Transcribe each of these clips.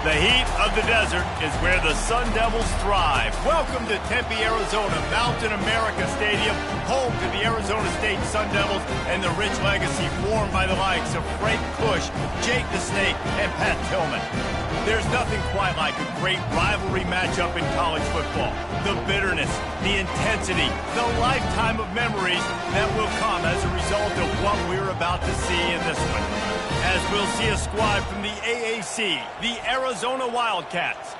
The heat of the desert is where the Sun Devils thrive. Welcome to Tempe, Arizona, Mountain America Stadium, home to the Arizona State Sun Devils and the rich legacy formed by the likes of Frank Bush, Jake the Snake, and Pat Tillman. There's nothing quite like a great rivalry matchup in college football. The bitterness, the intensity, the lifetime of memories that will come as a result of what we're about to see in this one. As we'll see a squad from the AAC, the Arizona Wildcats,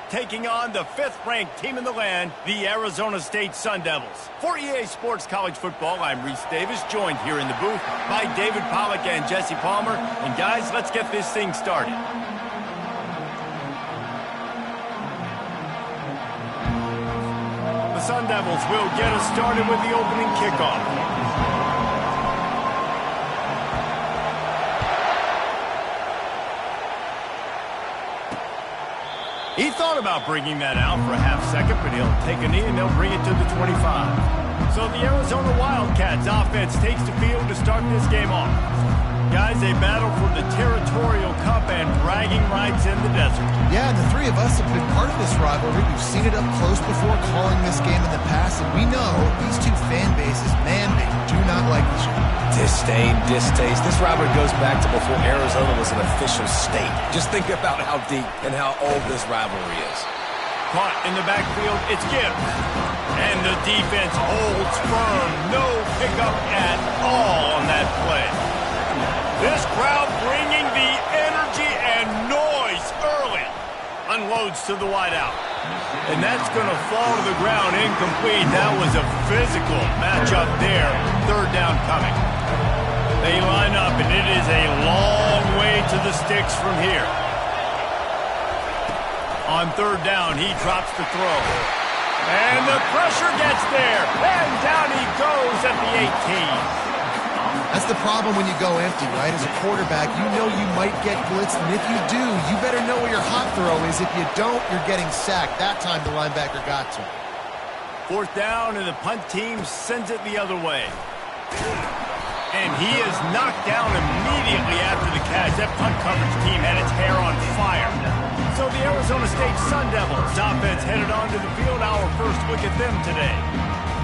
taking on the 5th-ranked team in the land, the Arizona State Sun Devils. For EA Sports College Football, I'm Reese Davis, joined here in the booth by David Pollack and Jesse Palmer. And guys, let's get this thing started. The Sun Devils will get us started with the opening kickoff. He thought about bringing that out for a half second, but he'll take a knee and they'll bring it to the 25. So the Arizona Wildcats offense takes the field to start this game off. Guys, they battle for the territorial cup and bragging rights in the desert. Yeah, and the three of us have been part of this rivalry. We've seen it up close before, calling this game in the past, and we know these two fan bases, man, they do not like each other. Disdain, distaste. This rivalry goes back to before Arizona was an official state. Just think about how deep and how old this rivalry is. Caught in the backfield, it's Gibbs. And the defense holds firm. No pickup at all on that play. This crowd bringing the energy and noise early. Unloads to the wideout. And that's going to fall to the ground incomplete. That was a physical matchup there. 3rd down coming. They line up, and it is a long way to the sticks from here. On 3rd down, he drops the throw. And the pressure gets there. And down he goes at the 18. That's the problem when you go empty, right? As a quarterback, you know you might get blitzed, and if you do, you better know where your hot throw is. If you don't, you're getting sacked. That time the linebacker got to him. 4th down, and the punt team sends it the other way. And he is knocked down immediately after the catch. That punt coverage team had its hair on fire. So the Arizona State Sun Devils offense headed onto the field. Our first look at them today.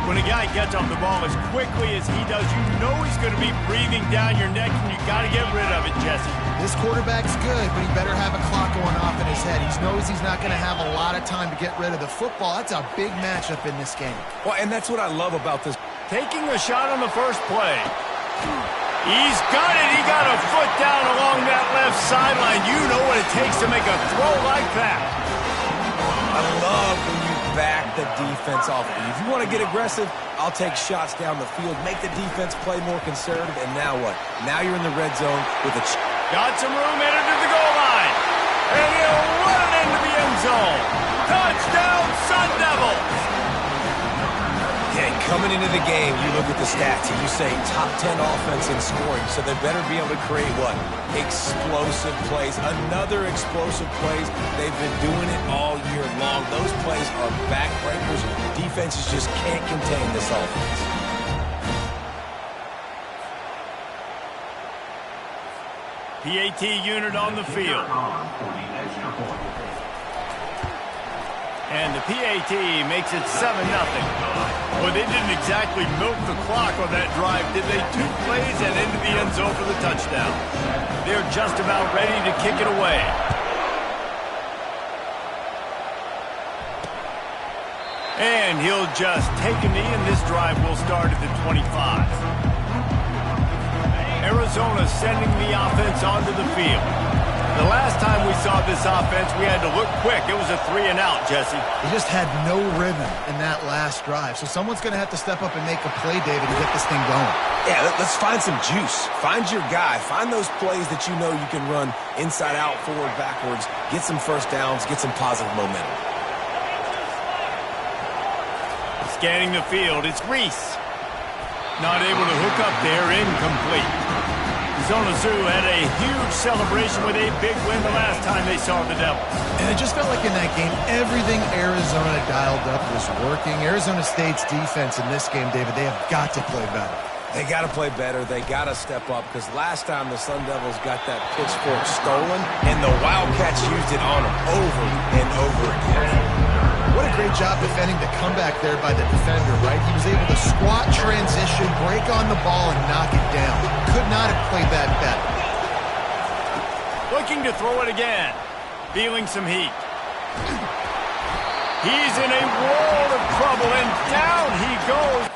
When a guy gets off the ball as quickly as he does, you know he's going to be breathing down your neck, and you got to get rid of it, Jesse. This quarterback's good, but he better have a clock going off in his head. He knows he's not going to have a lot of time to get rid of the football. That's a big matchup in this game. Well, and that's what I love about this. Taking a shot on the first play. He's got it. He got a foot down along that left sideline. You know what it takes to make a throw like that. I love when you back the defense off. If you want to get aggressive, I'll take shots down the field, make the defense play more conservative, and now what? Now you're in the red zone with a... Got some room headed to the goal line. And he'll run it into the end zone. Touchdown, Sun Devils! Yeah, coming into the game, you look at the stats and you say top 10 offense in scoring, so they better be able to create what? Explosive plays. Another explosive plays. They've been doing it all year long. Those plays are backbreakers. Defenses just can't contain this offense. PAT unit on the field. And the PAT makes it 7-0. Well, they didn't exactly milk the clock on that drive, did they? 2 plays and into the end zone for the touchdown. They're just about ready to kick it away. And he'll just take a knee, and this drive will start at the 25. Arizona sending the offense onto the field. The last time we saw this offense, we had to look quick. It was a 3-and-out, Jesse. They just had no rhythm in that last drive. So someone's going to have to step up and make a play, David, to get this thing going. Yeah, let's find some juice. Find your guy. Find those plays that you know you can run inside out, forward, backwards. Get some first downs. Get some positive momentum. Scanning the field, it's Reese. Not able to hook up there, incomplete. Zona Zoo had a huge celebration with a big win the last time they saw the Devils. And it just felt like in that game, everything Arizona dialed up was working. Arizona State's defense in this game, David, they have got to play better. They got to play better. They got to step up because last time the Sun Devils got that pitchfork stolen, and the Wildcats used it on them over and over again. What a great job defending the comeback there by the defender, right? He was able to squat, transition, break on the ball, and knock it down. Could not have played that better. Looking to throw it again. Feeling some heat. He's in a world of trouble, and down he goes.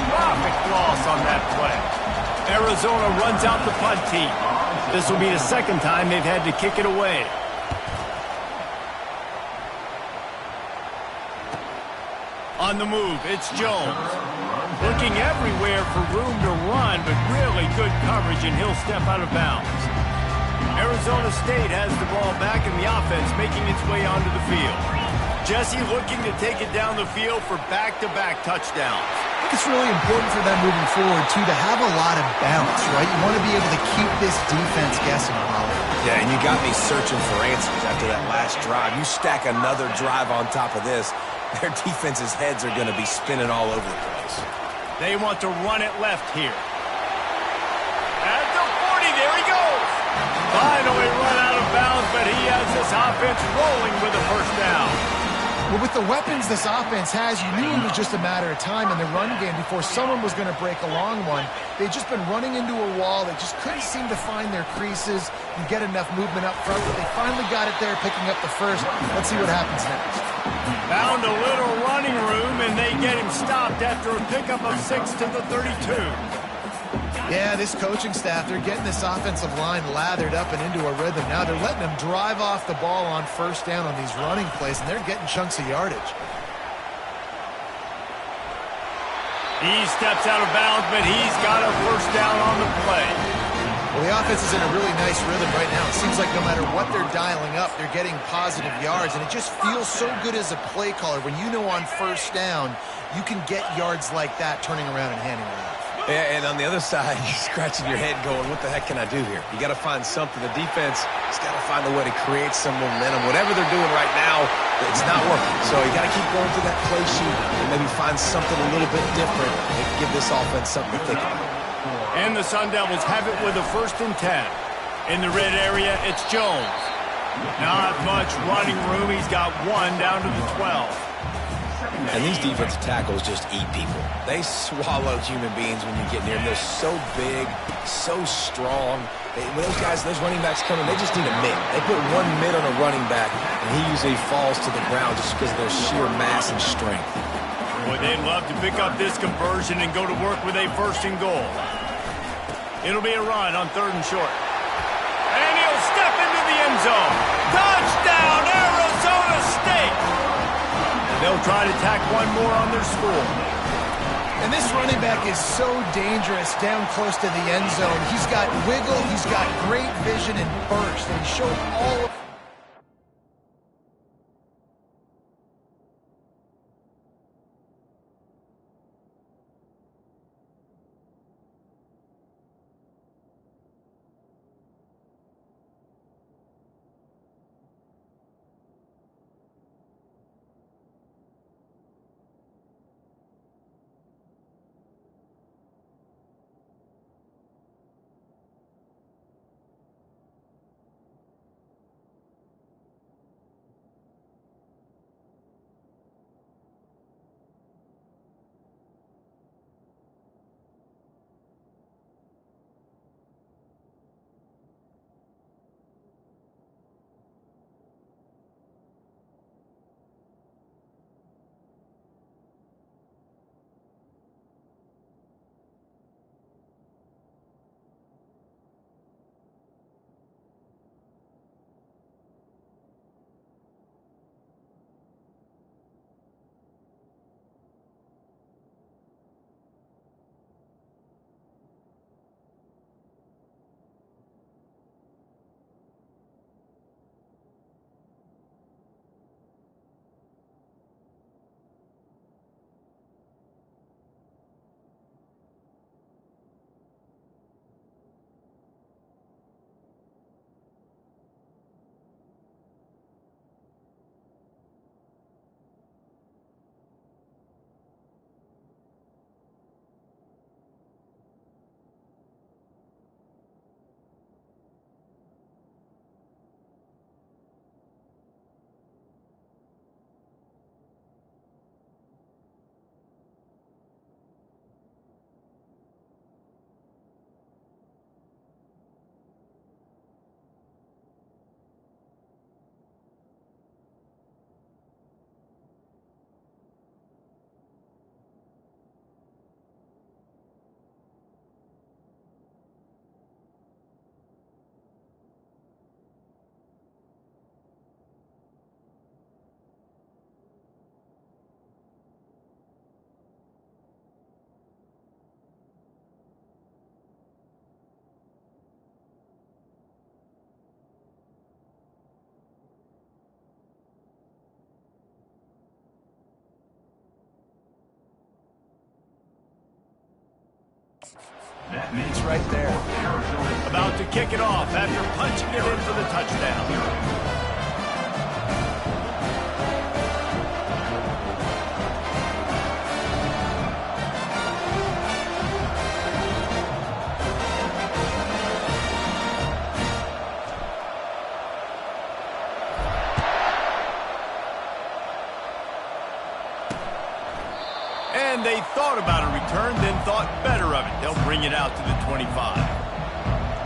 Traffic loss on that play. Arizona runs out the punt team. This will be the second time they've had to kick it away. On the move, it's Jones. Looking everywhere for room to run, but really good coverage, and he'll step out of bounds. Arizona State has the ball back in the offense, making its way onto the field. Jesse looking to take it down the field for back-to-back touchdowns. I think it's really important for them moving forward, too, to have a lot of balance, right? You want to be able to keep this defense guessing, Holly. Yeah, and you got me searching for answers after that last drive. You stack another drive on top of this, their defense's heads are going to be spinning all over the place. They want to run it left here. At the 40, there he goes. Finally run out of bounds, but he has this offense rolling with a first down. Well, with the weapons this offense has, you knew it was just a matter of time in the run game before someone was going to break a long one. They'd just been running into a wall. They just couldn't seem to find their creases and get enough movement up front, but they finally got it there, picking up the first. Let's see what happens next. Found a little running room, and they get him stopped after a pickup of 6 to the 32. Yeah, this coaching staff, they're getting this offensive line lathered up and into a rhythm. Now they're letting them drive off the ball on first down on these running plays, and they're getting chunks of yardage. He steps out of bounds, but he's got a first down on the play. Well, the offense is in a really nice rhythm right now. It seems like no matter what they're dialing up, they're getting positive yards, and it just feels so good as a play caller when you know on first down you can get yards like that turning around and handing it off. Yeah, and on the other side, you're scratching your head going, what the heck can I do here? You got to find something. The defense has got to find a way to create some momentum. Whatever they're doing right now, it's not working. So you got to keep going through that play sheet and maybe find something a little bit different and give this offense something to think about. And the Sun Devils have it with a 1st and 10. In the red area, it's Jones. Not much running room. He's got one down to the 12. And these defensive tackles just eat people. They swallow human beings when you get near them. They're so big, so strong. When those guys, those running backs come in, they just need a mid. They put one mid on a running back, and he usually falls to the ground just because of their sheer mass and strength. Boy, they'd love to pick up this conversion and go to work with a 1st and goal. It'll be a run on 3rd and short. And he'll step into the end zone. Touchdown, Arizona State! They'll try to tack one more on their score. And this running back is so dangerous down close to the end zone. He's got wiggle, he's got great vision and burst, and he showed all of right there. About to kick it off after punching it in for the touchdown. And they thought about a return, then thought better of it. They'll bring it out to the 25.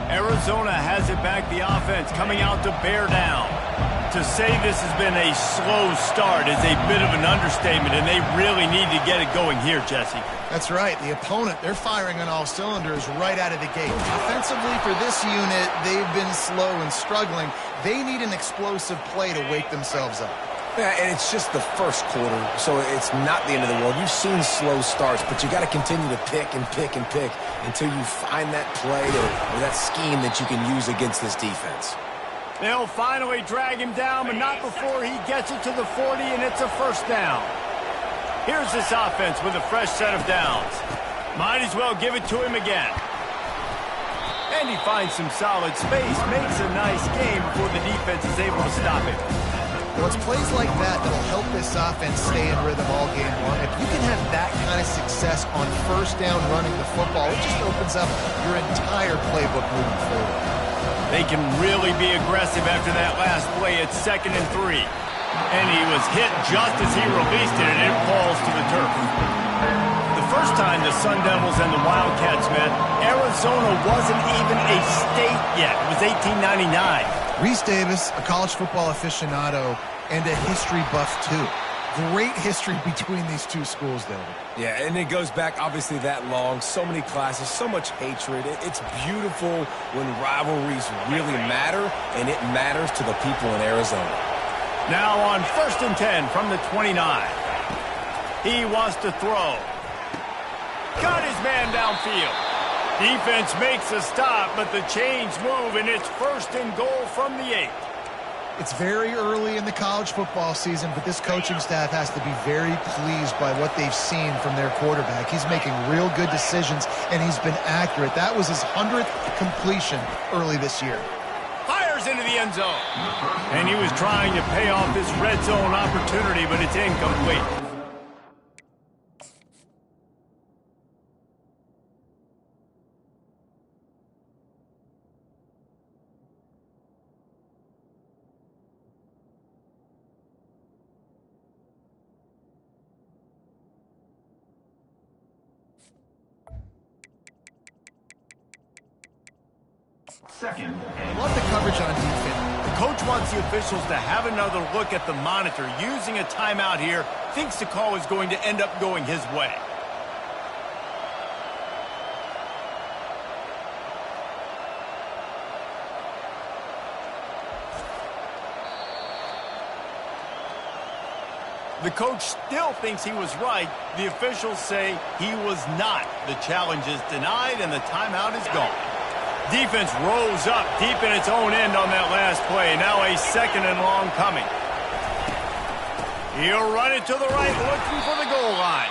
Arizona has it back, the offense coming out to bear down. To say this has been a slow start is a bit of an understatement, and they really need to get it going here, Jesse. That's right. The opponent, they're firing on all cylinders right out of the gate. Offensively for this unit, they've been slow and struggling. They need an explosive play to wake themselves up. Yeah, and it's just the first quarter, so it's not the end of the world. You've seen slow starts, but you got to continue to pick and pick and pick until you find that play or that scheme that you can use against this defense. They'll finally drag him down, but not before he gets it to the 40, and it's a first down. Here's this offense with a fresh set of downs. Might as well give it to him again. And he finds some solid space, makes a nice game before the defense is able to stop him. Well, it's plays like that that'll help this offense stay in rhythm all game long. If you can have that kind of success on first down running the football, it just opens up your entire playbook moving forward. They can really be aggressive after that last play at 2nd and 3. And he was hit just as he released it, and it falls to the turf. The first time the Sun Devils and the Wildcats met, Arizona wasn't even a state yet. It was 1899. Reese Davis, a college football aficionado, and a history buff, too. Great history between these two schools, David. Yeah, and it goes back obviously that long. So many classes, so much hatred. It's beautiful when rivalries really matter, and it matters to the people in Arizona. Now on 1st and 10 from the 29. He wants to throw. Got his man downfield. Defense makes a stop, but the chains move, and it's 1st and goal from the 8. It's very early in the college football season, but this coaching staff has to be very pleased by what they've seen from their quarterback. He's making real good decisions, and he's been accurate. That was his 100th completion early this year. Fires into the end zone. And he was trying to pay off this red zone opportunity, but it's incomplete. I love the coverage on defense. The coach wants the officials to have another look at the monitor. Using a timeout here, thinks the call is going to end up going his way. The coach still thinks he was right. The officials say he was not. The challenge is denied, and the timeout is gone. Defense rose up deep in its own end on that last play. Now a 2nd and long coming. He'll run it to the right, looking for the goal line.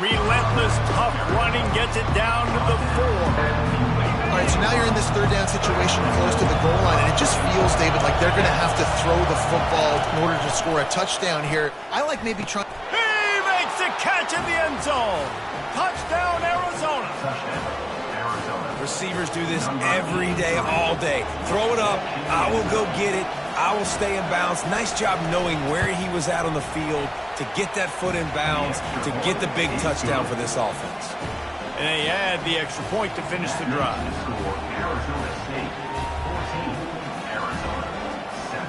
Relentless, tough running gets it down to the 4. All right, so now you're in this 3rd down situation close to the goal line, and it just feels, David, like they're going to have to throw the football in order to score a touchdown here. I like maybe trying... He makes a catch in the end zone. Touchdown, Arizona. Receivers do this every day, all day. Throw it up. I will go get it. I will stay in bounds. Nice job knowing where he was at on the field to get that foot in bounds, to get the big touchdown for this offense. And they add the extra point to finish the drive. Arizona State 14, Arizona 7.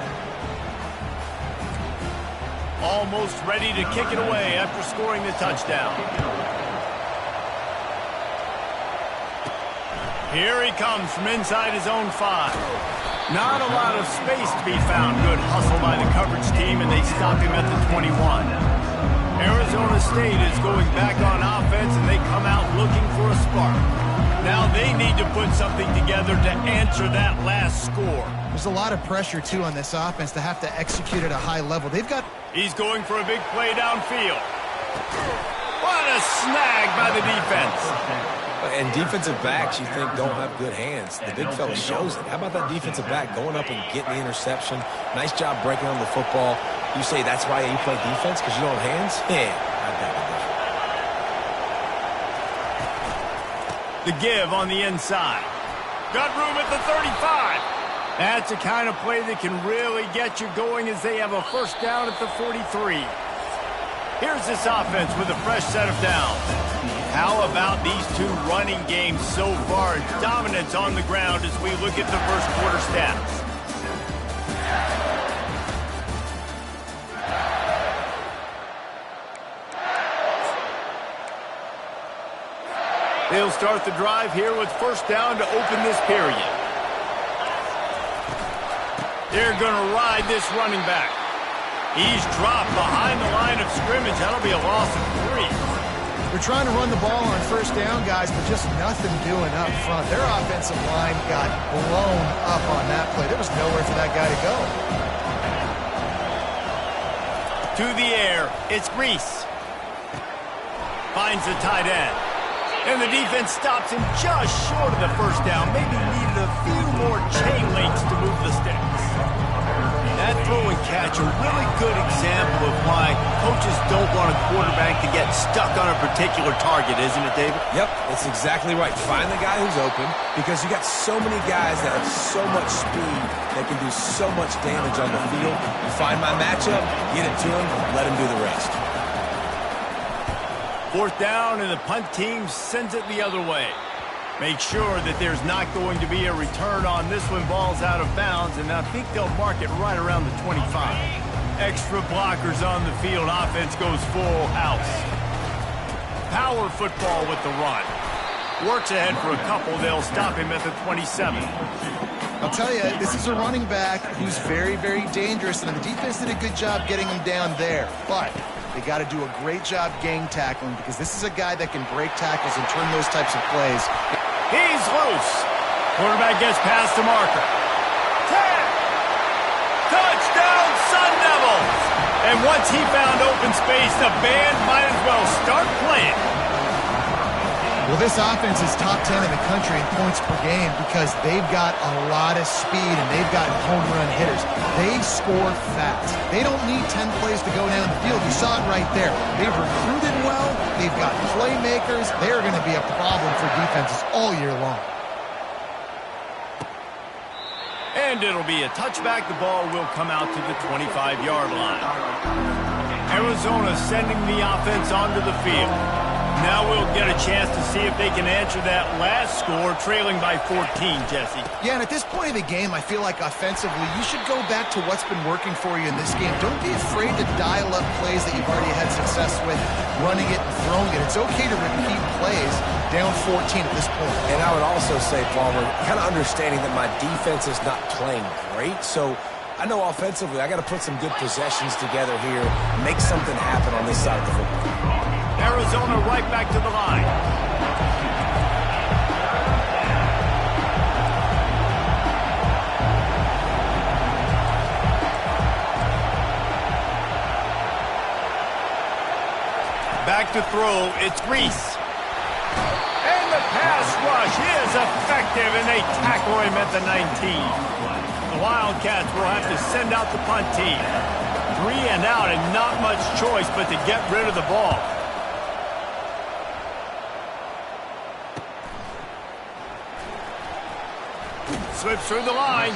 Almost ready to kick it away after scoring the touchdown. Here he comes from inside his own 5. Not a lot of space to be found. Good hustle by the coverage team, and they stop him at the 21. Arizona State is going back on offense, and they come out looking for a spark. Now they need to put something together to answer that last score. There's a lot of pressure, too, on this offense to have to execute at a high level. They've got... He's going for a big play downfield. What a snag by the defense. And defensive backs, you think, don't have good hands. The big fella shows it. How about that defensive back going up and getting the interception? Nice job breaking on the football. You say that's why you play defense, because you don't have hands? Yeah, I bet it. The give on the inside. Got room at the 35. That's the kind of play that can really get you going as they have a first down at the 43. Here's this offense with a fresh set of downs. How about these two running games so far? Dominance on the ground as we look at the first quarter stats. They'll start the drive here with first down to open this period. They're going to ride this running back. He's dropped behind the line of scrimmage. That'll be a loss of 3. They're trying to run the ball on first down, guys, but just nothing doing up front. Their offensive line got blown up on that play. There was nowhere for that guy to go. To the air, it's Reese. Finds the tight end. And the defense stops him just short of the first down. Maybe needed a few more chain links to move the sticks. That throw and catch, a really good example of why coaches don't want a quarterback to get stuck on a particular target, isn't it, David? Yep, that's exactly right. Find the guy who's open, because you got so many guys that have so much speed that can do so much damage on the field. You find my matchup, get it to him, let him do the rest. Fourth down, and the punt team sends it the other way. Make sure that there's not going to be a return on this one. Ball's out of bounds, and I think they'll mark it right around the 25. Extra blockers on the field. Offense goes full house. Power football with the run. Works ahead for a couple. They'll stop him at the 27. I'll tell you, this is a running back who's very, very dangerous, and the defense did a good job getting him down there. But they got to do a great job gang tackling, because this is a guy that can break tackles and turn those types of plays. He's loose. Quarterback gets past the marker. 10. Touchdown, Sun Devils. And once he found open space, the band might as well start playing. Well, this offense is top 10 in the country in points per game because they've got a lot of speed and they've got home run hitters. They score fast. They don't need 10 plays to go down the field. You saw it right there. They've recruited well. They've got playmakers. They're going to be a problem for defenses all year long. And it'll be a touchback. The ball will come out to the 25-yard line. Arizona sending the offense onto the field. Now we'll get a chance to see if they can answer that last score, trailing by 14, Jesse. Yeah, and at this point of the game, I feel like offensively, you should go back to what's been working for you in this game. Don't be afraid to dial up plays that you've already had success with, running it and throwing it. It's okay to repeat plays down 14 at this point. And I would also say, Palmer, kind of understanding that my defense is not playing great, so I know offensively I got to put some good possessions together here, make something happen on this side of the football. Arizona right back to the line. Back to throw, it's Reese. And the pass rush is effective, and they tackle him at the 19. The Wildcats will have to send out the punt team. 3 and out, and not much choice but to get rid of the ball. Slips through the line.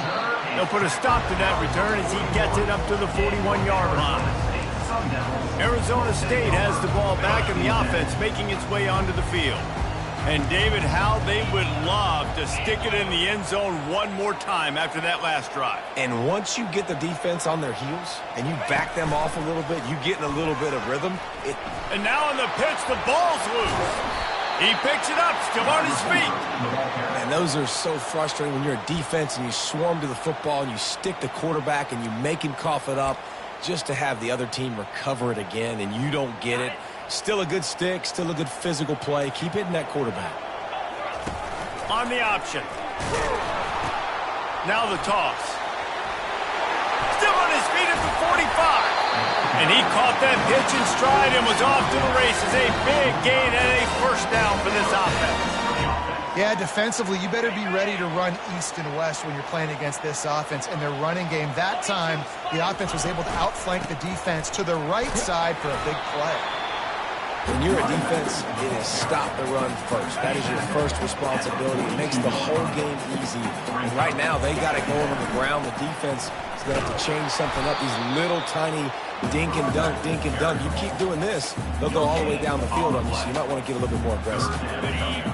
They'll put a stop to that return as he gets it up to the 41-yard line. Arizona State has the ball back in the offense, making its way onto the field. And David, how they would love to stick it in the end zone one more time after that last drive. And once you get the defense on their heels and you back them off a little bit, you get in a little bit of rhythm. And now on the pitch, the ball's loose. He picks it up, still on his feet. And those are so frustrating when you're a defense and you swarm to the football and you stick the quarterback and you make him cough it up just to have the other team recover it again and you don't get it. Still a good stick, still a good physical play. Keep hitting that quarterback. On the option. Now the toss. Still on his feet at the 45. And he caught that pitch in stride and was off to the races. A big gain and a first down for this offense. Yeah, defensively, you better be ready to run east and west when you're playing against this offense. And their running game, that time, the offense was able to outflank the defense to the right side for a big play. When you're a defense, it is stop the run first. That is your first responsibility. It makes the whole game easy. And right now, they got it going on the ground. The defense is going to have to change something up. These little tiny dink and dunk, dink and dunk. You keep doing this, they'll go all the way down the field on you, so you might want to get a little bit more aggressive.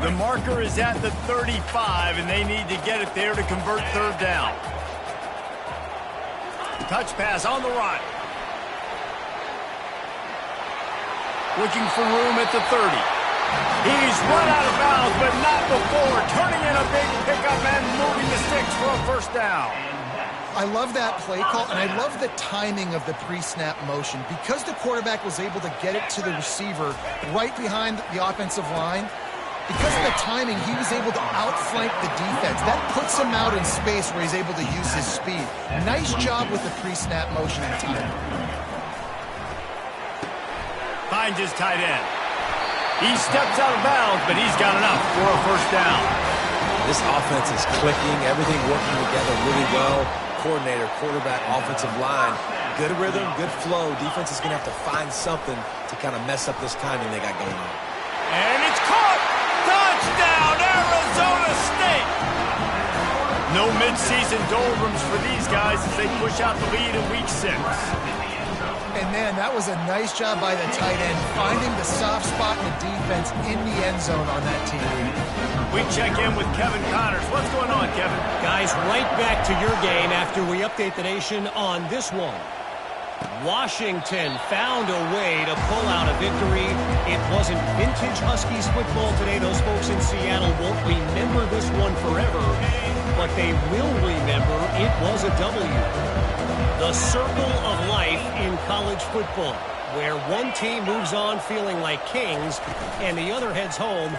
The marker is at the 35, and they need to get it there to convert third down. Touch pass on the run. Looking for room at the 30. He's run out of bounds, but not before. Turning in a big pickup and moving the sticks for a first down. I love that play call, and I love the timing of the pre-snap motion. Because the quarterback was able to get it to the receiver right behind the offensive line, because of the timing, he was able to outflank the defense. That puts him out in space where he's able to use his speed. Nice job with the pre-snap motion and timing. Finds his tight end. He steps out of bounds, but he's got enough for a first down. This offense is clicking, everything working together really well. Coordinator, quarterback, offensive line, good rhythm, good flow. Defense is going to have to find something to kind of mess up this timing they got going on. And it's caught! Touchdown, Arizona State! No midseason doldrums for these guys as they push out the lead in Week 6. And, man, that was a nice job by the tight end, finding the soft spot in the defense in the end zone on that team. We check in with Kevin Connors. What's going on, Kevin? Guys, right back to your game after we update the nation on this one. Washington found a way to pull out a victory. It wasn't vintage Huskies football today. Those folks in Seattle won't remember this one forever, but they will remember it was a W. The circle of life in college football, where one team moves on feeling like kings and the other heads home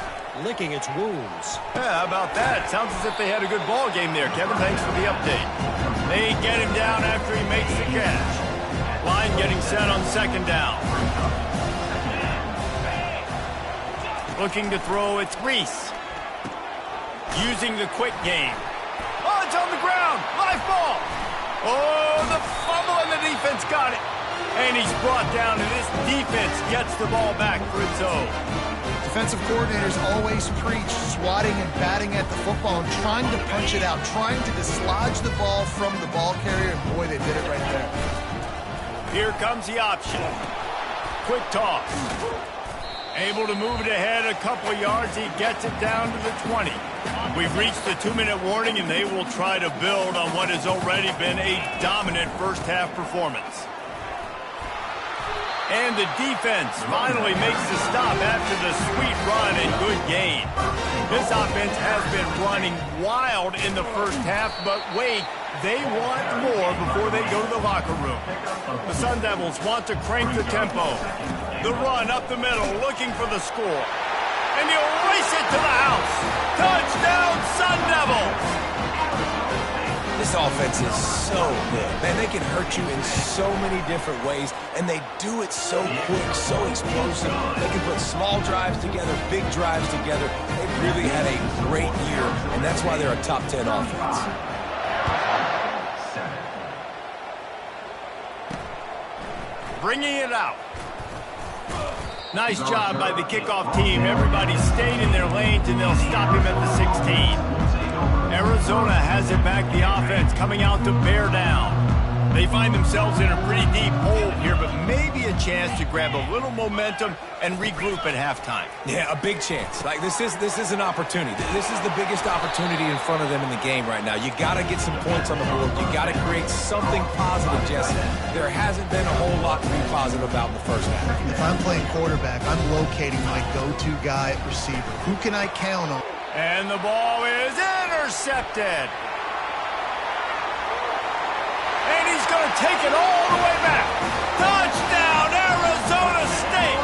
licking its wounds. Yeah, how about that? Sounds as if they had a good ball game there, Kevin. Thanks for the update. They get him down after he makes the catch. Line getting set on second down. Looking to throw, it's Reese. Using the quick game. Oh, it's on the ground. Live ball. Oh, the fumble, and the defense got it. And he's brought down, and this defense gets the ball back for its own. Defensive coordinators always preach swatting and batting at the football and trying to punch it out, trying to dislodge the ball from the ball carrier, and boy, they did it right there. Here comes the option. Quick toss. Able to move it ahead a couple of yards. He gets it down to the 20. We've reached the 2-minute warning, and they will try to build on what has already been a dominant first-half performance. And the defense finally makes the stop after the sweet run and good gain. This offense has been running wild in the first half, but wait, they want more before they go to the locker room. The Sun Devils want to crank the tempo. The run up the middle, looking for the score. And he'll race it to the house. Touchdown, Sun Devils! This offense is so good. Man, they can hurt you in so many different ways, and they do it so quick, so explosive. They can put small drives together, big drives together. They've really had a great year, and that's why they're a top 10 offense. Bringing it out. Nice job by the kickoff team. Everybody stayed in their lanes, and they'll stop him at the 16. Arizona has it back, the offense coming out to bear down. They find themselves in a pretty deep hole here, but maybe a chance to grab a little momentum and regroup at halftime. Yeah, a big chance. Like this is an opportunity. This is the biggest opportunity in front of them in the game right now. You got to get some points on the board. You got to create something positive, Jesse. There hasn't been a whole lot to be positive about in the first half. If I'm playing quarterback, I'm locating my go-to guy at receiver. Who can I count on? And the ball is intercepted. And he's going to take it all the way back. Touchdown, Arizona State.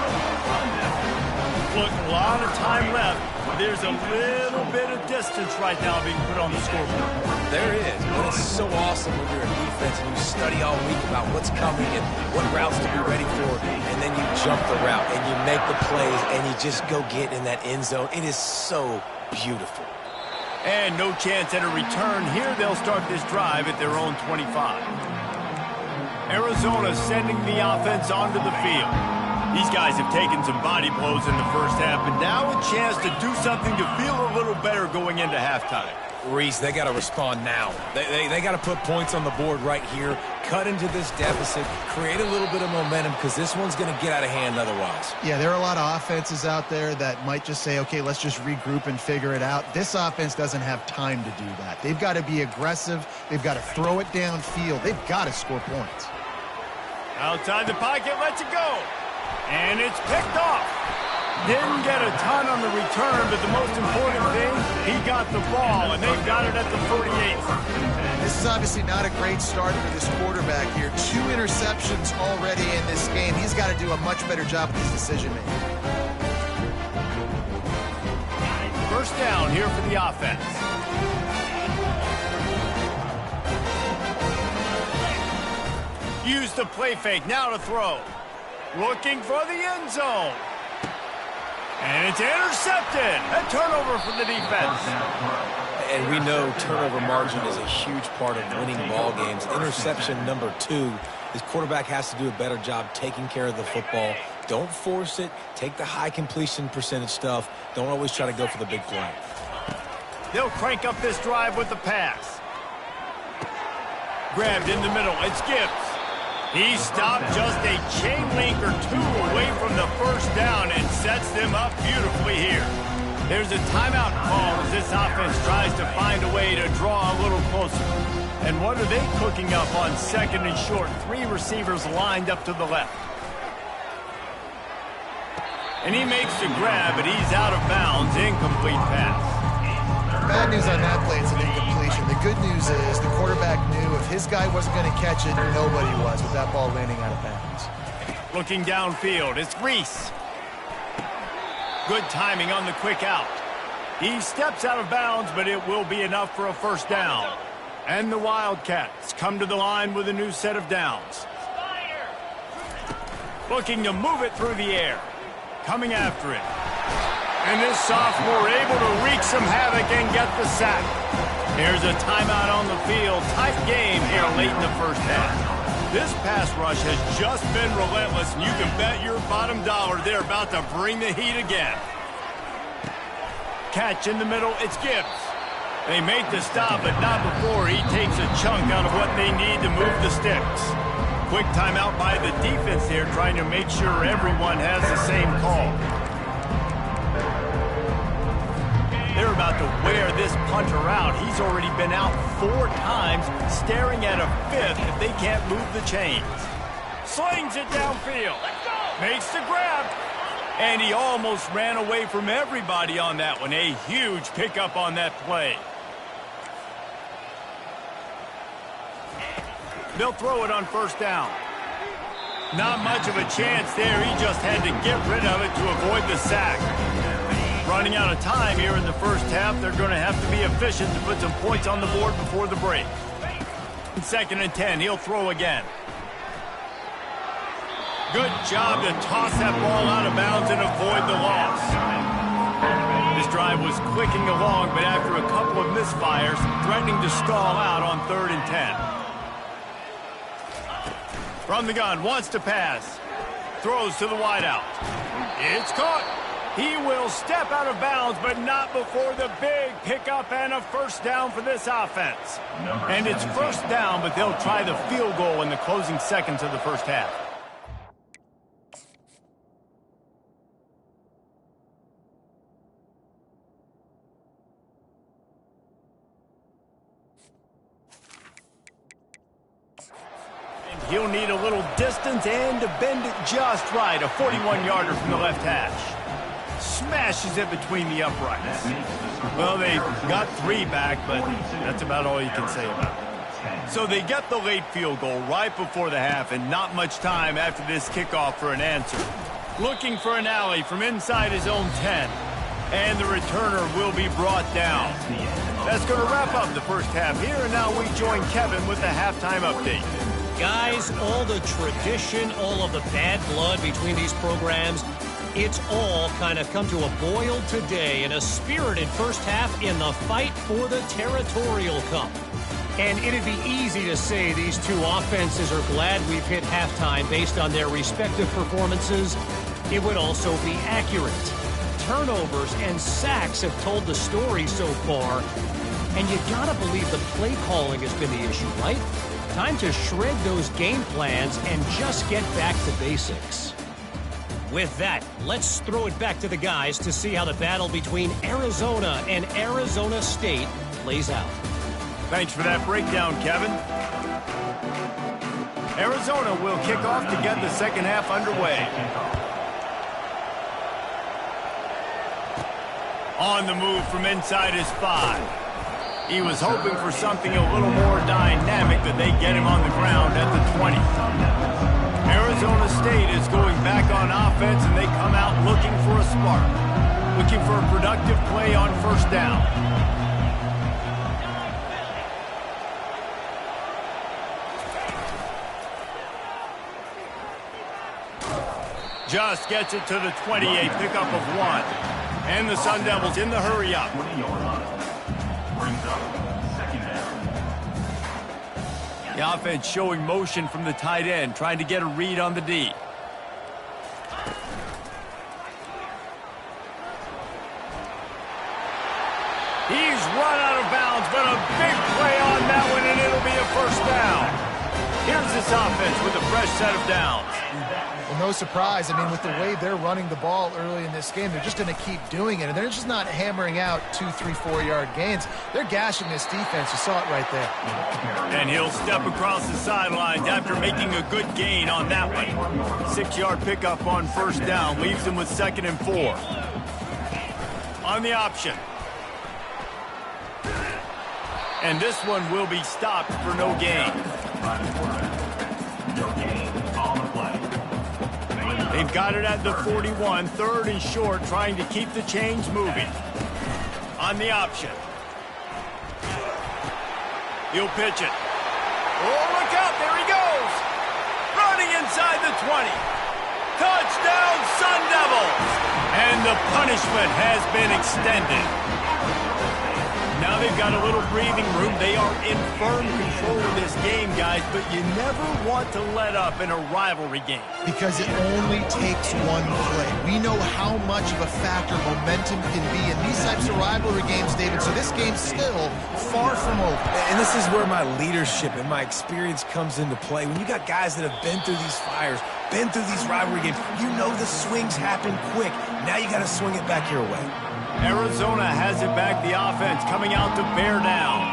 Look, a lot of time left. There's a little bit of distance right now being put on the scoreboard. There is. And it's so awesome when you're a defense and you study all week about what's coming and what routes to be ready for, and then you jump the route and you make the plays and you just go get in that end zone. It is so beautiful. And no chance at a return. Here they'll start this drive at their own 25. Arizona sending the offense onto the field. These guys have taken some body blows in the first half, but now a chance to do something to feel a little better going into halftime. Reese, they got to respond now. They got to put points on the board right here, cut into this deficit, create a little bit of momentum, because this one's going to get out of hand otherwise. Yeah, there are a lot of offenses out there that might just say, okay, let's just regroup and figure it out. This offense doesn't have time to do that. They've got to be aggressive. They've got to throw it downfield. They've got to score points. Outside the pocket, lets it go. And it's picked off. Didn't get a ton on the return, but the most important thing, he got the ball, and they've got it at the 48. This is obviously not a great start for this quarterback here. 2 interceptions already in this game. He's got to do a much better job with his decision-making. First down here for the offense. Use the play fake, now to throw. Looking for the end zone. And it's intercepted. A turnover for the defense. And we know turnover margin is a huge part of winning ball games. Interception number 2. This quarterback has to do a better job taking care of the football. Don't force it. Take the high completion percentage stuff. Don't always try to go for the big play. They'll crank up this drive with the pass. Grabbed in the middle. It's Gibbs. He stopped just a chain link or 2 away from the first down and sets them up beautifully here. There's a timeout call as this offense tries to find a way to draw a little closer. And what are they cooking up on second and short? 3 receivers lined up to the left. And he makes the grab, but he's out of bounds. Incomplete pass. Bad news on that play, it's an incompletion. The good news is the quarterback knew if his guy wasn't going to catch it, nobody was with that ball landing out of bounds. Looking downfield, it's Reese. Good timing on the quick out. He steps out of bounds, but it will be enough for a first down. And the Wildcats come to the line with a new set of downs. Looking to move it through the air. Coming after it. And this sophomore able to wreak some havoc and get the sack. Here's a timeout on the field. Tight game here late in the first half. This pass rush has just been relentless, and you can bet your bottom dollar they're about to bring the heat again. Catch in the middle, it's Gibbs. They make the stop, but not before he takes a chunk out of what they need to move the sticks. Quick timeout by the defense here, trying to make sure everyone has the same call. They're about to wear this punter out. He's already been out 4 times, staring at a 5th if they can't move the chains. Slings it downfield. Makes the grab. And he almost ran away from everybody on that one. A huge pickup on that play. They'll throw it on first down. Not much of a chance there. He just had to get rid of it to avoid the sack. Running out of time here in the first half. They're going to have to be efficient to put some points on the board before the break. 2nd and 10. He'll throw again. Good job to toss that ball out of bounds and avoid the loss. This drive was clicking along, but after a couple of misfires, threatening to stall out on 3rd and 10. From the gun, wants to pass. Throws to the wideout. It's caught. He will step out of bounds, but not before the big pickup and a first down for this offense. And it's first down, but they'll try the field goal in the closing seconds of the first half. And he'll need a little distance and to bend it just right. A 41-yarder from the left hash. Smashes it between the uprights. Well, they got 3 back, but that's about all you can say about it. So they get the late field goal right before the half, and not much time after this kickoff for an answer. Looking for an alley from inside his own 10. And the returner will be brought down. That's going to wrap up the first half here, and now we join Kevin with the halftime update. Guys, all the tradition, all of the bad blood between these programs, It's all kind of come to a boil today in a spirited first half in the fight for the Territorial Cup. And it'd be easy to say these two offenses are glad we've hit halftime based on their respective performances. It would also be accurate. Turnovers and sacks have told the story so far. And you gotta believe the play calling has been the issue, right? Time to shred those game plans and just get back to basics. With that, let's throw it back to the guys to see how the battle between Arizona and Arizona State plays out. Thanks for that breakdown, Kevin. Arizona will kick off to get the second half underway. On the move from inside his 5. He was hoping for something a little more dynamic, but they get him on the ground at the 20. Arizona State is going back on offense, and they come out looking for a spark. Looking for a productive play on first down. Just gets it to the 28, pickup of 1. And the Sun Devils in the hurry up. The offense showing motion from the tight end, trying to get a read on the D. He's run out of bounds, but a big play on that one, and it'll be a first down. Here's this offense with a fresh set of downs. Well, no surprise. I mean, with the way they're running the ball early in this game, they're just going to keep doing it. And they're just not hammering out 2, 3, 4-yard gains. They're gashing this defense. You saw it right there. And he'll step across the sidelines after making a good gain on that one. 6-yard pickup on first down leaves him with 2nd and 4. On the option. And this one will be stopped for no gain. No gain on the play. They've got it at the 41, 3rd and short, trying to keep the chains moving. On the option. He'll pitch it. Oh, look out, there he goes. Running inside the 20. Touchdown, Sun Devils. And the punishment has been extended. Now they've got a little breathing room. They are in firm control of this game, guys, but you never want to let up in a rivalry game. Because it only takes one play. We know how much of a factor momentum can be in these types of rivalry games, David, so this game's still far from over. And this is where my leadership and my experience comes into play. When you got guys that have been through these fires, been through these rivalry games, you know the swings happen quick. Now you got to swing it back your way. Arizona has it back, the offense coming out to bear down.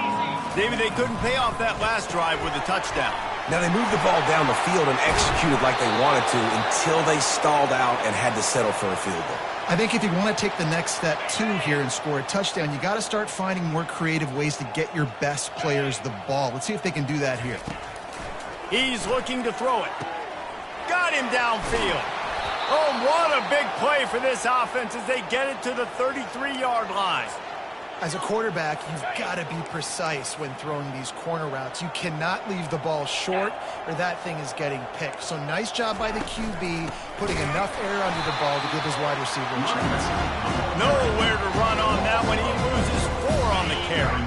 David, they couldn't pay off that last drive with a touchdown. Now they moved the ball down the field and executed like they wanted to until they stalled out and had to settle for a field goal. I think if you want to take the next step, too, here and score a touchdown, you got to start finding more creative ways to get your best players the ball. Let's see if they can do that here. He's looking to throw it. Got him downfield. Oh, what a big play for this offense as they get it to the 33-yard line. As a quarterback, you've got to be precise when throwing these corner routes. You cannot leave the ball short or that thing is getting picked. So nice job by the QB putting enough air under the ball to give his wide receiver a chance. Nowhere to run on that one. He loses 4 on the carry.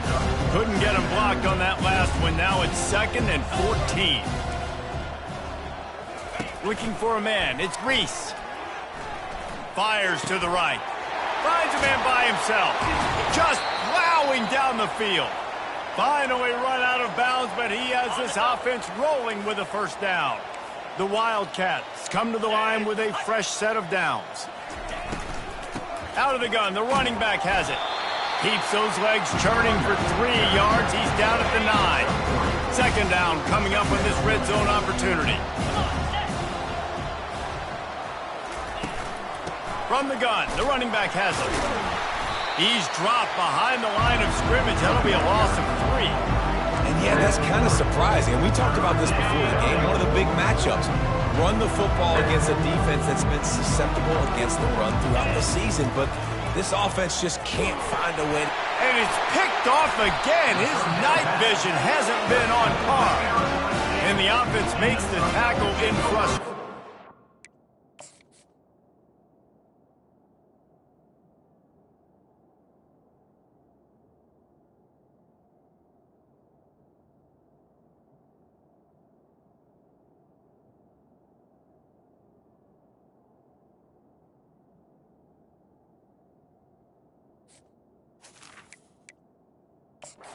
Couldn't get him blocked on that last one. Now it's 2nd and 14. Looking for a man. It's Reese. Fires to the right. Finds a man by himself. Just plowing down the field. Finally run out of bounds, but he has this offense rolling with a first down. The Wildcats come to the line with a fresh set of downs. Out of the gun, the running back has it. Keeps those legs churning for 3 yards. He's down at the 9. 2nd down coming up on this red zone opportunity. From the gun, the running back has it. He's dropped behind the line of scrimmage. That'll be a loss of 3. And yeah, that's kind of surprising. And we talked about this before the game. One of the big matchups. Run the football against a defense that's been susceptible against the run throughout the season. But this offense just can't find a win. And it's picked off again. His night vision hasn't been on par. And the offense makes the tackle in frustration.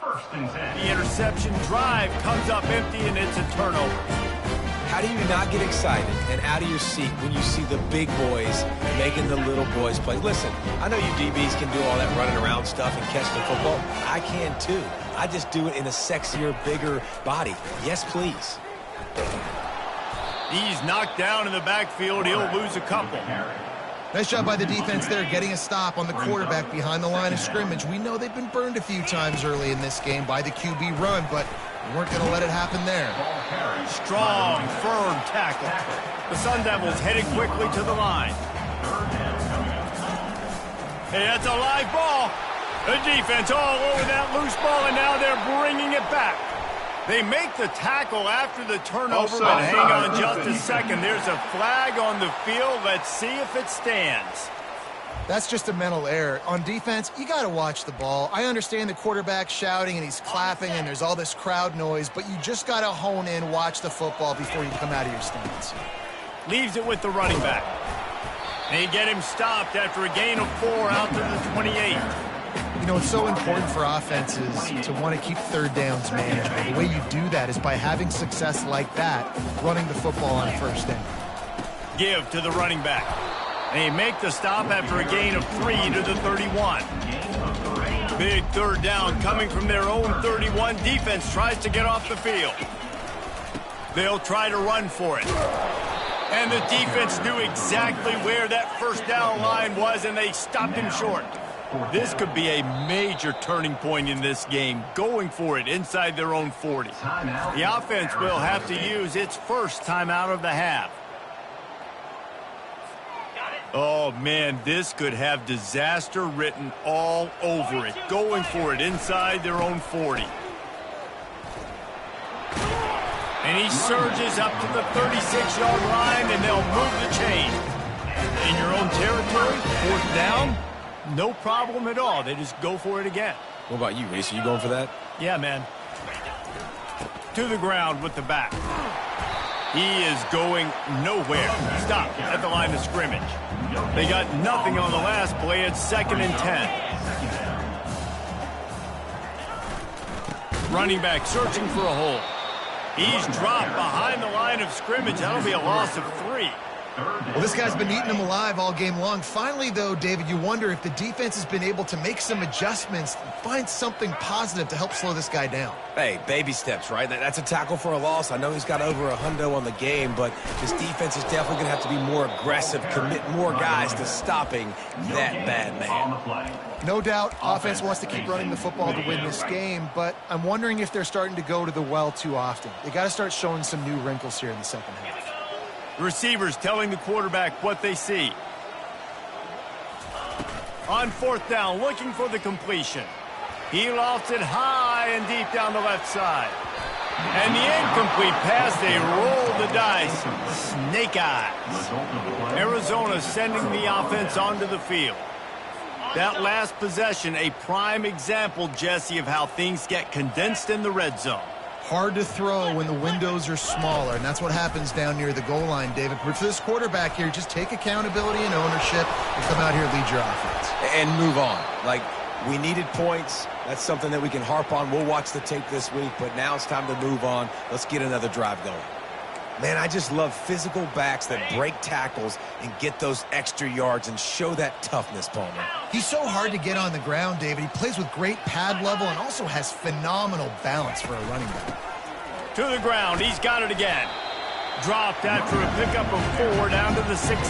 First and 10. The interception drive comes up empty, and it's a turnover. How do you not get excited and out of your seat when you see the big boys making the little boys play? Listen, I know you DBs can do all that running around stuff and catch the football. I can too. I just do it in a sexier, bigger body. Yes, please. He's knocked down in the backfield. He'll lose a couple. Nice job by the defense there, getting a stop on the quarterback behind the line of scrimmage. We know they've been burned a few times early in this game by the QB run, but we weren't going to let it happen there. Strong, firm tackle. The Sun Devils headed quickly to the line. Hey, that's a live ball. The defense all over that loose ball, and now they're bringing it back. They make the tackle after the turnover, but hang on just a second. There's a flag on the field. Let's see if it stands. That's just a mental error. On defense, you got to watch the ball. I understand the quarterback shouting and he's clapping and there's all this crowd noise, but you just got to hone in, watch the football before you come out of your stance. Leaves it with the running back. They get him stopped after a gain of 4 out to the 28. You know, it's so important for offenses to want to keep third downs manageable. The way you do that is by having success like that, running the football on first down. Give to the running back. They make the stop after a gain of 3 to the 31. Big third down coming from their own 31. Defense tries to get off the field. They'll try to run for it. And the defense knew exactly where that first down line was, and they stopped him short. This could be a major turning point in this game, going for it inside their own 40. The offense will have to use its first timeout of the half. Oh, man, this could have disaster written all over it, going for it inside their own 40. And he surges up to the 36-yard line, and they'll move the chain. In your own territory, 4th down. No problem at all. They just go for it again. What about you, Reese? Are you going for that? Yeah, man. To the ground with the back. He is going nowhere. Stop at the line of scrimmage. They got nothing on the last play. It's 2nd and 10. Running back searching for a hole. He's dropped behind the line of scrimmage. That'll be a loss of 3. Well, this guy's been eating them alive all game long. Finally, though, David, you wonder if the defense has been able to make some adjustments, find something positive to help slow this guy down. Hey, baby steps, right? That's a tackle for a loss. I know he's got over a hundo on the game, but this defense is definitely going to have to be more aggressive, commit more guys to stopping that bad man. No doubt, offense wants to keep running the football to win this game, but I'm wondering if they're starting to go to the well too often. They got to start showing some new wrinkles here in the second half. Receivers telling the quarterback what they see. On 4th down, looking for the completion. He lofts it high and deep down the left side. And the incomplete pass, they roll the dice. Snake eyes. Arizona sending the offense onto the field. That last possession, a prime example, Jesse, of how things get condensed in the red zone. Hard to throw when the windows are smaller, and that's what happens down near the goal line, David. But for this quarterback here, just take accountability and ownership and come out here and lead your offense. And move on. Like, we needed points. That's something that we can harp on. We'll watch the tape this week, but now it's time to move on. Let's get another drive going. Man, I just love physical backs that break tackles and get those extra yards and show that toughness, Palmer. He's so hard to get on the ground, David. He plays with great pad level and also has phenomenal balance for a running back. To the ground, he's got it again. Dropped after a pickup of 4 down to the 16.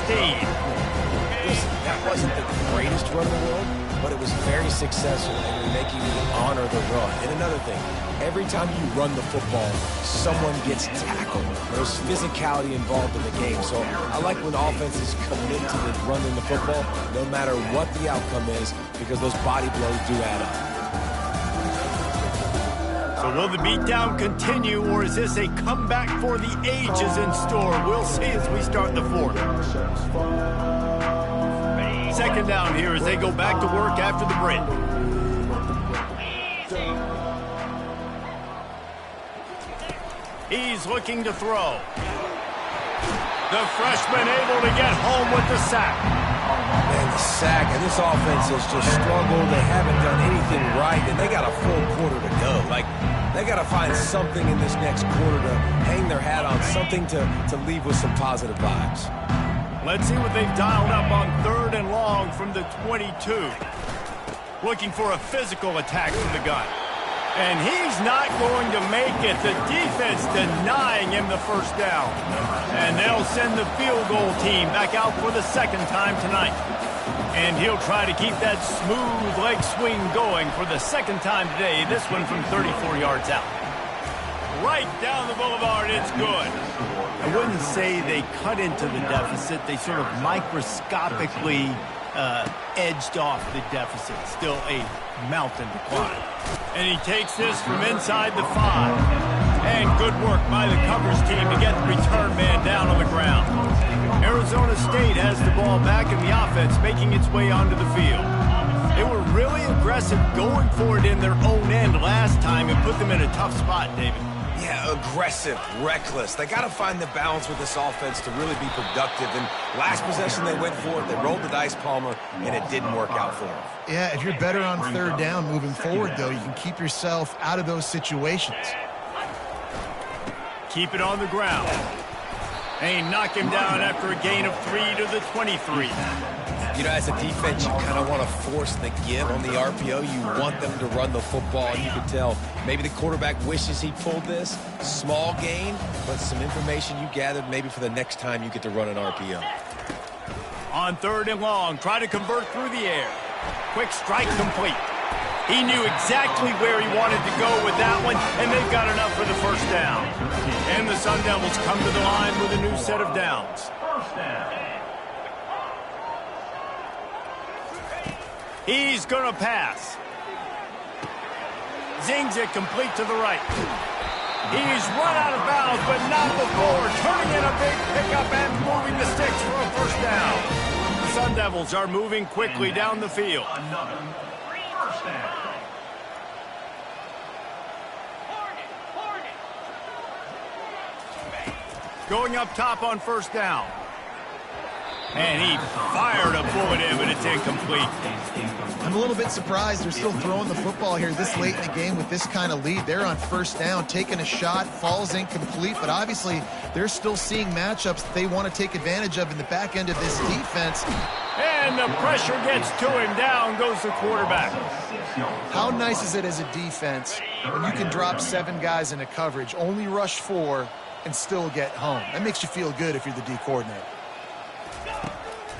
Listen, that wasn't the greatest run in the world, but it was very successful, and we're making you honor the run. And another thing, every time you run the football, someone gets tackled. There's physicality involved in the game. So I like when offenses commit to the running the football, no matter what the outcome is, because those body blows do add up. So will the beatdown continue, or is this a comeback for the ages in store? We'll see as we start the 4th. 2nd down here as they go back to work after the break. He's looking to throw. The freshman able to get home with the sack. Man, the sack, and this offense has just struggled. They haven't done anything right, and they got a full quarter to go. Like, they got to find something in this next quarter to hang their hat on, something to leave with some positive vibes. Let's see what they've dialed up on 3rd and long from the 22. Looking for a physical attack from the gun. And he's not going to make it. The defense denying him the first down. And they'll send the field goal team back out for the 2nd time tonight. And he'll try to keep that smooth leg swing going for the 2nd time today. This one from 34 yards out. Right down the boulevard, it's good. I wouldn't say they cut into the deficit. They sort of microscopically edged off the deficit. Still a mountain to climb. And he takes this from inside the 5. And good work by the coverage team to get the return man down on the ground. Arizona State has the ball back in the offense, making its way onto the field. They were really aggressive going for it in their own end last time and put them in a tough spot, David. Yeah, aggressive, reckless. They got to find the balance with this offense to really be productive. And last possession they went for it, they rolled the dice, Palmer, and it didn't work out for them. Yeah, if you're better on 3rd down moving forward, though, you can keep yourself out of those situations. Keep it on the ground. And knock him down after a gain of 3 to the 23. You know, as a defense, you kind of want to force the give on the RPO. You want them to run the football, and you can tell maybe the quarterback wishes he pulled this. Small gain, but some information you gathered maybe for the next time you get to run an RPO. On 3rd and long, try to convert through the air. Quick strike complete. He knew exactly where he wanted to go with that one, and they've got enough for the first down. And the Sun Devils come to the line with a new set of downs. He's going to pass. Zings it complete to the right. He's run out of bounds, but not before turning in a big pickup and moving the sticks for a first down. The Sun Devils are moving quickly down the field. Going up top on first down. And he fired a bullet in, but it's incomplete. I'm a little bit surprised they're still throwing the football here this late in the game with this kind of lead. They're on first down, taking a shot, falls incomplete, but obviously they're still seeing matchups that they want to take advantage of in the back end of this defense. And the pressure gets to him. Down goes the quarterback. How nice is it as a defense when you can drop 7 guys into coverage, only rush 4, and still get home? That makes you feel good if you're the D coordinator.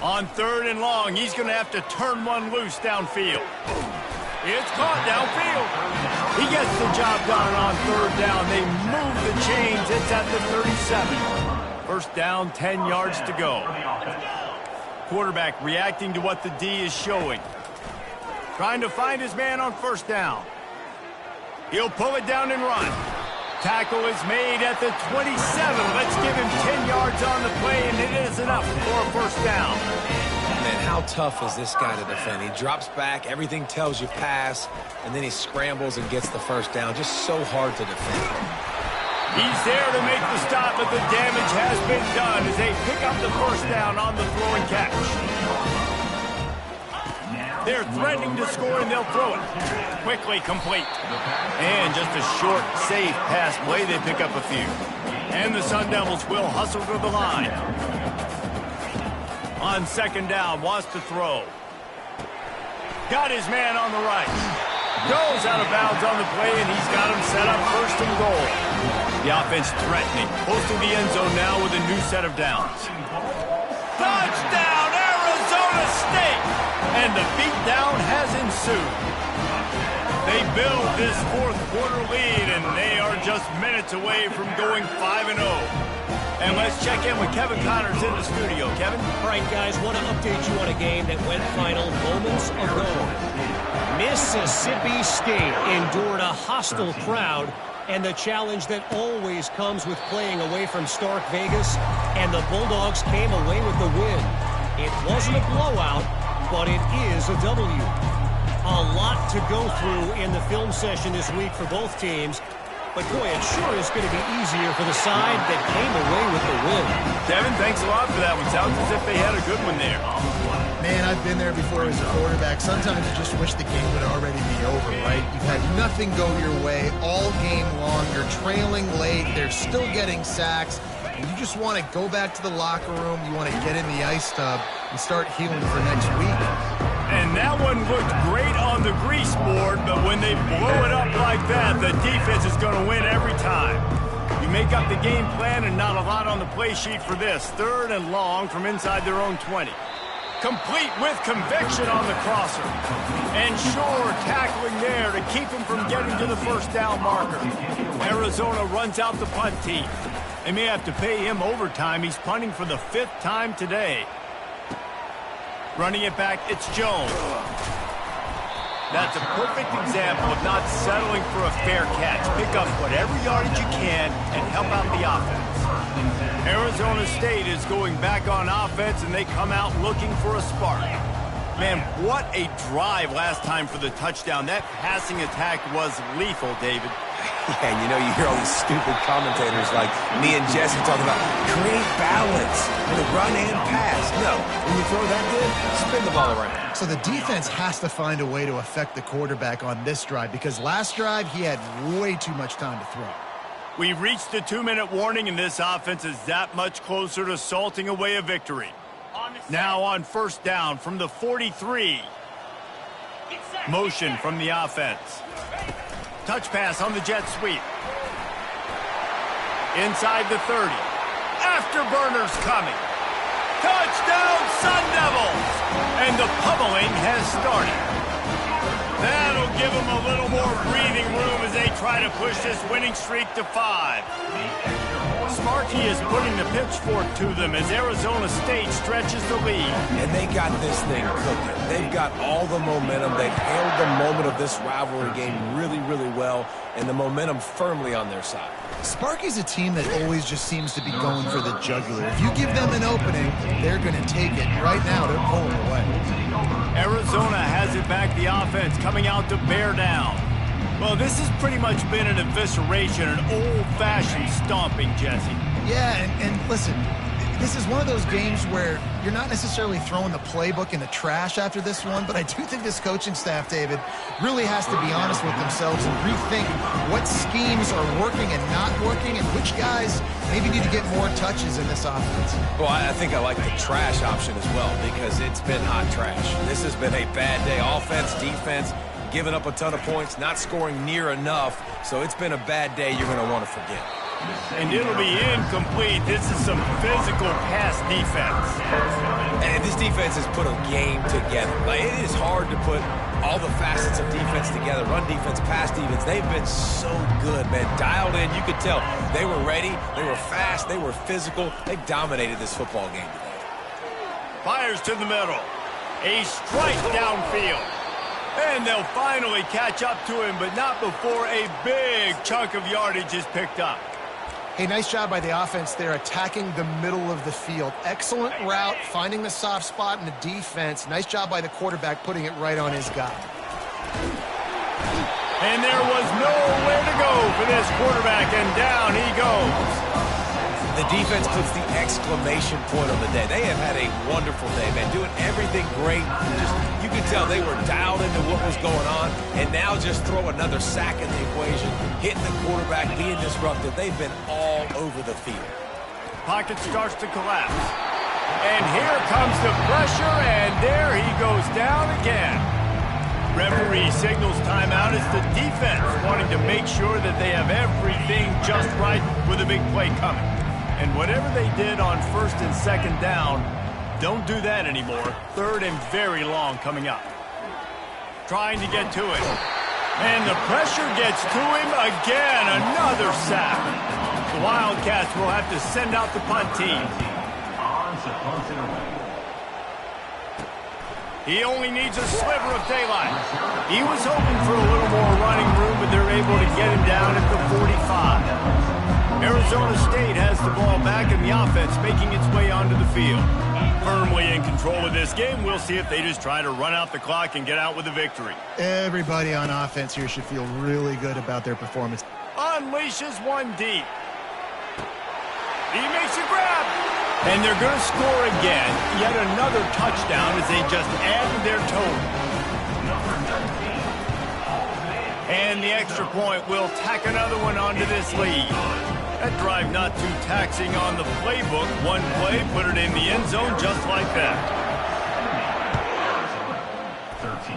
On 3rd and long, he's going to have to turn one loose downfield. It's caught downfield. He gets the job done on 3rd down. They move the chains. It's at the 37. First down, 10 yards to go. Quarterback reacting to what the D is showing. Trying to find his man on first down. He'll pull it down and run. Tackle is made at the 27. Let's give him 10 yards on the play, and it is enough for a first down. Man, how tough is this guy to defend? He drops back, everything tells you pass, and then he scrambles and gets the first down. Just so hard to defend. He's there to make the stop, but the damage has been done as they pick up the first down on the throw and catch. They're threatening to score, and they'll throw it. Quickly complete. And just a short, safe pass play. They pick up a few. And the Sun Devils will hustle to the line. On 2nd down, wants to throw. Got his man on the right. Goes out of bounds on the play, and he's got him set up 1st and goal. The offense threatening. Posting the end zone now with a new set of downs. Touchdown, Arizona State! And the beatdown has ensued. They build this 4th quarter lead, and they are just minutes away from going 5-0. And let's check in with Kevin Connors in the studio. Kevin? All right, guys, want to update you on a game that went final moments ago. Mississippi State endured a hostile crowd and the challenge that always comes with playing away from Stark Vegas, and the Bulldogs came away with the win. It wasn't a blowout, but it is a W. A lot to go through in the film session this week for both teams. but boy, it sure is going to be easier for the side that came away with the win. Devin, thanks a lot for that one. Sounds as if they had a good one there. Man, I've been there before as a quarterback. Sometimes you just wish the game would already be over, right? You've had nothing go your way all game long. You're trailing late. They're still getting sacks. And you just want to go back to the locker room. You want to get in the ice tub and start healing for next week. And that one looked great on the grease board, but when they blow it up like that, the defense is going to win every time. You make up the game plan and not a lot on the play sheet for this. 3rd and long from inside their own 20. Complete with conviction on the crosser. And sure, tackling there to keep him from getting to the first down marker. Arizona runs out the punt team. They may have to pay him overtime. He's punting for the 5th time today. Running it back, it's Jones. That's a perfect example of not settling for a fair catch. Pick up whatever yardage you can and help out the offense. Arizona State is going back on offense, and they come out looking for a spark. Man, what a drive last time for the touchdown. That passing attack was lethal, David. Yeah, you know, you hear all these stupid commentators like me and Jesse talking about create balance in the run and pass. No, when you throw that good, spin the ball around. So the defense has to find a way to affect the quarterback on this drive because last drive he had way too much time to throw. We reached the 2-minute warning, and this offense is that much closer to salting away a victory. Now on 1st down from the 43. Motion from the offense. Touch pass on the jet sweep. Inside the 30. Afterburners coming. Touchdown, Sun Devils! And the pummeling has started. That'll give them a little more breathing room as they try to push this winning streak to 5. Sparky is putting the pitchfork to them as Arizona State stretches the lead. And they got this thing cooking. They've got all the momentum. They've held the moment of this rivalry game really, really well, and the momentum firmly on their side. Sparky's a team that always just seems to be going for the jugular. If you give them an opening, they're going to take it. Right now, they're pulling away. Arizona has it back, the offense coming out to bear down. Well, this has pretty much been an evisceration, an old-fashioned stomping, Jesse. Yeah, and listen, this is one of those games where you're not necessarily throwing the playbook in the trash after this one, but I do think this coaching staff, David, really has to be honest with themselves and rethink what schemes are working and not working and which guys maybe need to get more touches in this offense. Well, I think I like the trash option as well because it's been hot trash. This has been a bad day. Offense, defense, giving up a ton of points, not scoring near enough. So it's been a bad day you're going to want to forget. And it'll be incomplete. This is some physical pass defense. And this defense has put a game together. Like, it is hard to put all the facets of defense together. Run defense, pass defense. They've been so good, man. Dialed in. You could tell they were ready. They were fast. They were physical. They dominated this football game today. Fires to the middle. A strike downfield. And they'll finally catch up to him, but not before a big chunk of yardage is picked up. Hey, nice job by the offense there, attacking the middle of the field. Excellent route, finding the soft spot in the defense. Nice job by the quarterback putting it right on his guy. And there was nowhere to go for this quarterback, and down he goes. The defense puts the exclamation point on the day. They have had a wonderful day, man, doing everything great. You could tell they were dialed into what was going on, and now just throw another sack in the equation, hitting the quarterback, being disruptive. They've been all over the field. Pocket starts to collapse. And here comes the pressure, and there he goes down again. Referee signals timeout as the defense wanting to make sure that they have everything just right with a big play coming. And whatever they did on 1st and 2nd down, don't do that anymore. 3rd and very long coming up. Trying to get to it. And the pressure gets to him again. Another sack. The Wildcats will have to send out the punt team. He only needs a sliver of daylight. He was hoping for a little more running room, but they're able to get him down at the 45. Arizona State has the ball back in the offense, making its way onto the field. Firmly in control of this game. We'll see if they just try to run out the clock and get out with a victory. Everybody on offense here should feel really good about their performance. unleashes one deep. He makes a grab. And they're going to score again. Yet another touchdown as they just added their total. And the extra point will tack another one onto this lead. That drive not too taxing on the playbook. One play, put it in the end zone just like that. 13.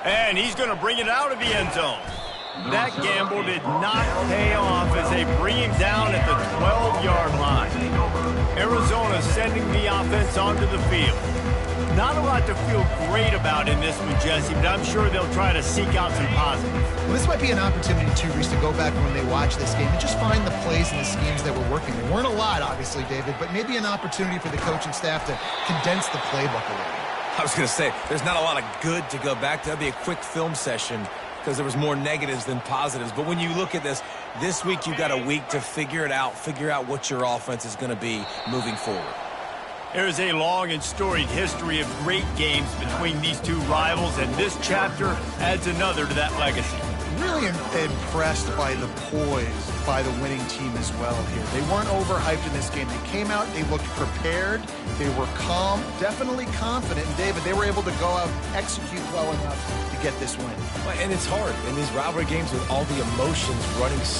And he's going to bring it out of the end zone. That gamble did not pay off as they bring him down at the 12-yard line. Arizona sending the offense onto the field. Not a lot to feel great about in this one, Jesse, but I'm sure they'll try to seek out some positives. Well, this might be an opportunity, too, Reese, to go back when they watch this game and just find the plays and the schemes that were working. There weren't a lot, obviously, David, but maybe an opportunity for the coaching staff to condense the playbook a little. I was going to say, there's not a lot of good to go back to. That'd be a quick film session because there was more negatives than positives. But when you look at this week you've got a week to figure it out, figure out what your offense is going to be moving forward. There's a long and storied history of great games between these two rivals, and this chapter adds another to that legacy. Really impressed by the poise by the winning team as well here. They weren't overhyped in this game. They came out, they looked prepared, they were calm, definitely confident. And David, they were able to go out, execute well enough to get this win. And it's hard in these rivalry games with all the emotions running so